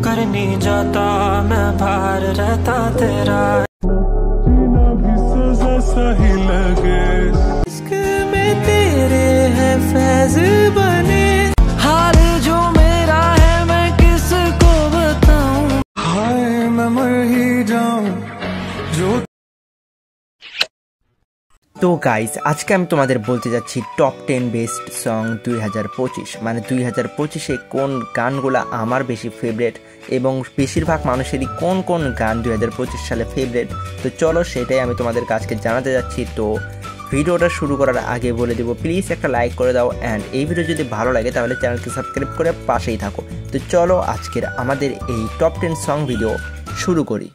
करनी जाता मैं बाहर रहता तेरा भी सजा सही लगे इश्क में तेरे है फैज बने हाल जो मेरा है मैं किसको बताऊं हाय मैं मर ही जाऊं जो। তো গাইস আজকে আমি তোমাদের বলতে যাচ্ছি টপ 10 বেস্ট সং 2025 মানে 2025-এ কোন গানগুলো আমার বেশি ফেভারিট এবং বেশিরভাগ মানুষেরই কোন কোন গান 2025 সালে ফেভারিট। তো চলো সেটাই আমি তোমাদের কাছে জানাতে যাচ্ছি। তো ভিডিওটা শুরু করার আগে বলে দেবো প্লিজ একটা লাইক করে দাও অ্যান্ড এই ভিডিও যদি ভালো লাগে তাহলে চ্যানেলকে সাবস্ক্রাইব করে পাশেই থাকো। তো চলো আজকের আমাদের এই টপ 10 সং ভিডিও শুরু করি।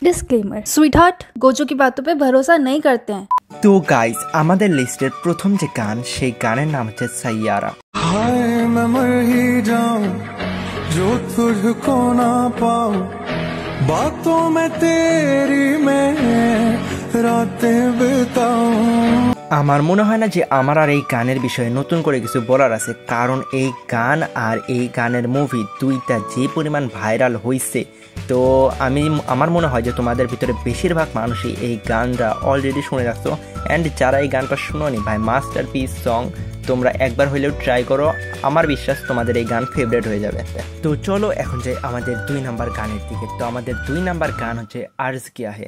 डिस्क्लेमर स्वीटहार्ट गोजो की बातों पे भरोसा नहीं करते हैं। তো গাইস আমাদের লিস্টের প্রথম যে গান সেই গানের নাম হচ্ছে সাইয়ারা। हाय मैं मर ही जाऊं जो तुझको ना पाऊं बातों में तेरी मैं रातें बिताऊं। আমার মনে হয় না যে আমার আর এই গানের বিষয়ে নতুন করে কিছু বলার আছে, কারণ এই গান আর এই গানের মুভি দুইটা যে পরিমাণ ভাইরাল হয়েছে। তো আমার মনে হয় যে তোমাদের ভিতরে বেশিরভাগ মানুষই এই গানটা অলরেডি শুনে রাখছো অ্যান্ড যারা এই গানটা শুনোনি ভাই মাস্টারপিস সং, তোমরা একবার হইলেও ট্রাই করো, আমার বিশ্বাস তোমাদের এই গান ফেভারিট হয়ে যাবে। তো চলো এখন যাই আমাদের 2 নাম্বার গানের দিকে। তো আমাদের 2 নাম্বার গান হচ্ছে আর্জ কিয়া হে।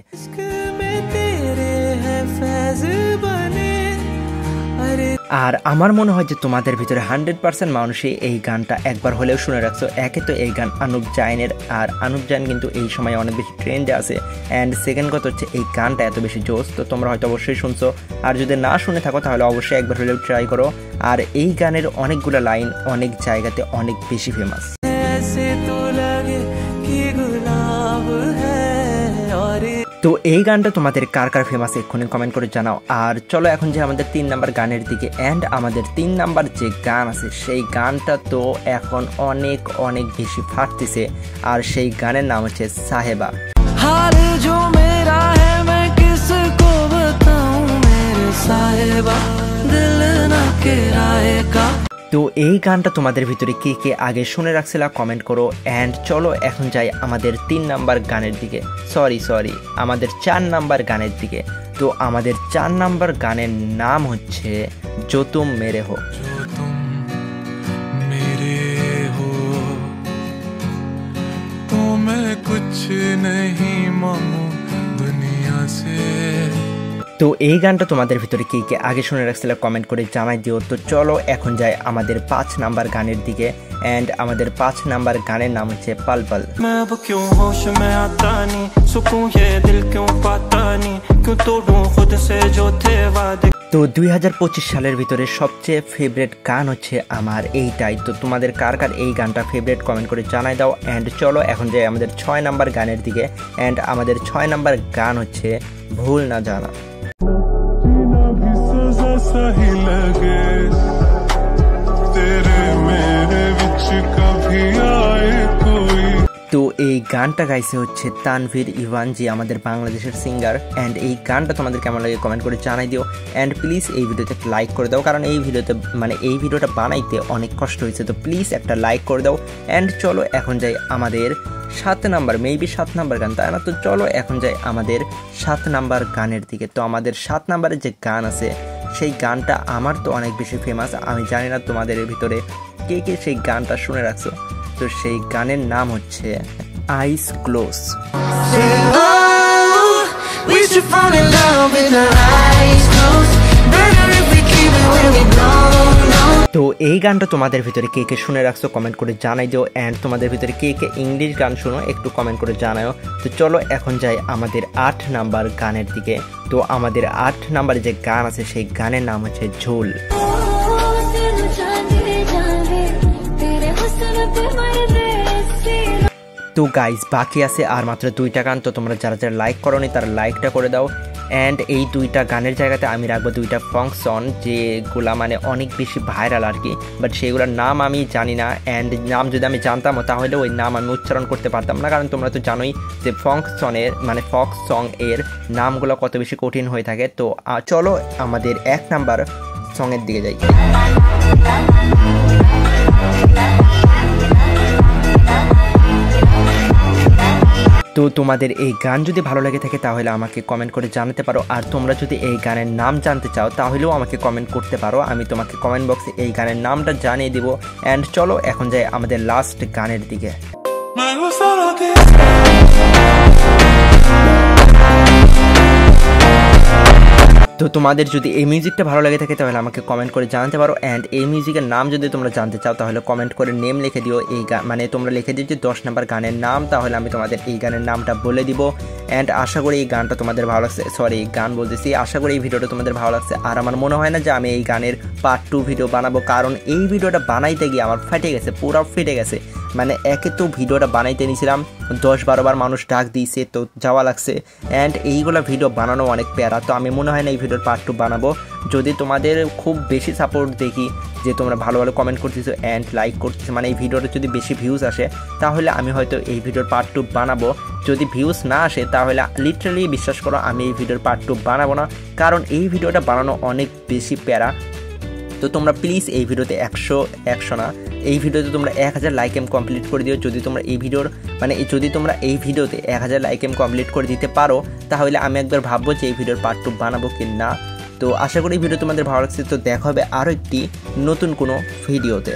আর আমার মনে হয় যে তোমাদের ভিতরে 100% মানুষই এই গানটা একবার হলেও শুনে রাখছো। একে তো এই গান অনুপ জাইনের, আর অনুপ জাইন কিন্তু এই সময় অনেক বেশি ট্রেন্ডে আছে অ্যান্ড সেকেন্ড কথা হচ্ছে এই গানটা এত বেশি জোস। তো তোমরা হয়তো অবশ্যই শুনছো, আর যদি না শুনে থাকো তাহলে অবশ্যই একবার হলেও ট্রাই করো। আর এই গানের অনেকগুলো লাইন অনেক জায়গাতে অনেক বেশি ফেমাস। তো এই গানটা তোমাদের কার কার ফেমাস এক্ষুনি কমেন্ট করে জানাও। আর চলো এখন যে আমাদের 3 নাম্বার গানের দিকে অ্যান্ড আমাদের 3 নাম্বার যে গান আছে সেই গানটা তো এখন অনেক অনেক বেশি ফাটতেছে, আর সেই গানের নাম হচ্ছে সাহেবা। हाल जो मेरा है मैं किसको बताऊं मेरे साहेबा दिल ना किराएगा। তো এই গানটা তোমাদের ভিতরে কে কে আগে শুনে রাখছিল কমেন্ট করো। অ্যান্ড চলো এখন যাই আমাদের 3 নাম্বার গানের দিকে, সরি আমাদের 4 নাম্বার গানের দিকে। তো আমাদের 4 নাম্বার গানের নাম হচ্ছে জো তুম মেরে হো। तो मैं कुछ नहीं मांगू दुनिया से। তো এই গানটা তোমাদের ভিতরে কে কে আগে শুনে রাখছিল কমেন্ট করে জানাই দিও। তো চলো এখন যাই আমাদের 5 নাম্বার গানের দিকে অ্যান্ড আমাদের 5 নাম্বার গানের নাম হচ্ছে পল পল। मैं अब क्यों होश में आता नहीं सुकून ये दिल क्यों पाता नहीं क्यों तोड़ूं खुद से जो थे वादे। তো 2025 সালের ভিতরে সবচেয়ে ফেভারিট গান হচ্ছে আমার এইটাই। তো তোমাদের কার কার এই গানটা ফেভারিট কমেন্ট করে জানাই দাও। অ্যান্ড চলো এখন যাই আমাদের 6 নাম্বার গানের দিকে অ্যান্ড আমাদের 6 নাম্বার গান হচ্ছে ভুল না জানা। सही लगे तेरे मेरे विच कभी आए कोई। তো এই গানটা গাইছে হচ্ছে তানভীর ইভানজি, আমাদের বাংলাদেশের সিঙ্গার। অ্যান্ড এই গানটা তোমাদের কেমন লাগে কমেন্ট করে জানাই দিও অ্যান্ড প্লিজ এই ভিডিওতে লাইক করে দাও, কারণ এই ভিডিওটা বানাইতে অনেক কষ্ট হয়েছে। তো প্লিজ একটা লাইক করে দাও। অ্যান্ড চলো এখন যাই আমাদের 7 নাম্বার, মেবি 7 নাম্বার গান তাই না। তো চলো এখন যাই আমাদের 7 নাম্বার গানের দিকে। তো আমাদের 7 নাম্বারের যে গান আছে সেই গানটা আমার তো অনেক বেশি ফেমাস, আমি জানি না তোমাদের ভিতরে কে কে সেই গানটা শুনে রাখছো। তো সেই গানের নাম হচ্ছে আইস ক্লোজ। তো এই গানটা তোমাদের ভিতরে কে কে শুনে রাখছো কমেন্ট করে জানাই দিও অ্যান্ড তোমাদের ভিতরে কে কে ইংলিশ গান শুনো একটু কমেন্ট করে জানাও। তো চলো এখন যাই আমাদের 8 নাম্বার গানের দিকে। তো আমাদের 8 নাম্বার যে গান আছে সেই গানের নাম হচ্ছে ঝোল। তো গাইস বাকি আছে আর মাত্র 2টা গান। তো তোমরা যারা যারা লাইক করোনি তারা লাইকটা করে দাও। অ্যান্ড এই 2টা গানের জায়গাতে আমি রাখবো 2টা ফাংশন যেগুলা মানে অনেক বেশি ভাইরাল আর কি, বাট সেইগুলোর নাম আমি জানি না। অ্যান্ড নাম যদি আমি জানতাম তাহলে ওই নাম আমি উচ্চারণ করতে পারতাম না, কারণ তোমরা তো জানোই যে ফক সং এর নামগুলো কত বেশি কঠিন হয়ে থাকে। তো চলো আমাদের 1 নাম্বার সঙের দিকে যাই। তো তোমাদের এই গান যদি ভালো লাগে থাকে তাহলে আমাকে কমেন্ট করে জানাতে পারো, আর তোমরা যদি এই গানের নাম জানতে চাও তাহলেও আমাকে কমেন্ট করতে পারো, আমি তোমাকে কমেন্ট বক্সে এই গানের নামটা জানিয়ে দিব। অ্যান্ড চলো এখন যাই আমাদের লাস্ট গানের দিকে। তো তোমাদের যদি এই মিউজিকটা ভালো লাগে থাকে তাহলে আমাকে কমেন্ট করে জানাতে পারো। অ্যান্ড এই মিউজিকের নাম যদি তোমরা জানতে চাও তাহলে কমেন্ট করে নেম লিখে দিও। এই গান মানে তোমরা লিখে দিও যে 10 নম্বর গানের নাম, তাহলে আমি তোমাদের এই গানের নামটা বলে দিব। অ্যান্ড আশা করি এই গানটা তোমাদের ভালো লাগছে, সরি গান বলতেছি, আশা করি এই ভিডিওটা তোমাদের ভালো লাগছে। আর আমার মনে হয় না যে আমি এই গানের পার্ট 2 ভিডিও বানাবো, কারণ এই ভিডিওটা বানাইতে গিয়ে আমার ফেটে গেছে, পুরো ফেটে গেছে। মানে একে তো ভিডিওটা বানাইতে নিয়েছিলাম 10-12 বার মানুষ ডাক দিয়েছে, তো যাওয়া লাগছে। অ্যান্ড এইগুলো ভিডিও বানানো অনেক প্যারা, তো আমি মনে হয় না এই ভিডিওর পার্ট 2 বানাবো। যদি তোমাদের খুব বেশি সাপোর্ট দেখি, যে তোমরা ভালো ভালো কমেন্ট করতেছো অ্যান্ড লাইক করতেছো, মানে এই ভিডিওটা যদি বেশি ভিউজ আসে তাহলে আমি হয়তো এই ভিডিওর পার্ট 2 বানাবো। যদি ভিউজ না আসে তাহলে লিটারালি বিশ্বাস করো আমি এই ভিডিওর পার্ট 2 বানাবো না, কারণ এই ভিডিওটা বানানো অনেক বেশি প্যারা। তো তোমরা প্লিজ এই ভিডিওতে 100 না, এই ভিডিওতে তোমরা 1000 লাইক এম কমপ্লিট করে দিও। যদি তোমরা এই ভিডিওর মানে যদি তোমরা এই ভিডিওতে 1000 লাইক এম কমপ্লিট করে দিতে পারো তাহলে আমি একবার ভাববো যে এই ভিডিওর পার্ট 2 বানাবো কি না। তো আশা করি এই ভিডিও তোমাদের ভালো লাগছে। তো দেখা হবে আরও একটি নতুন কোনো ভিডিওতে।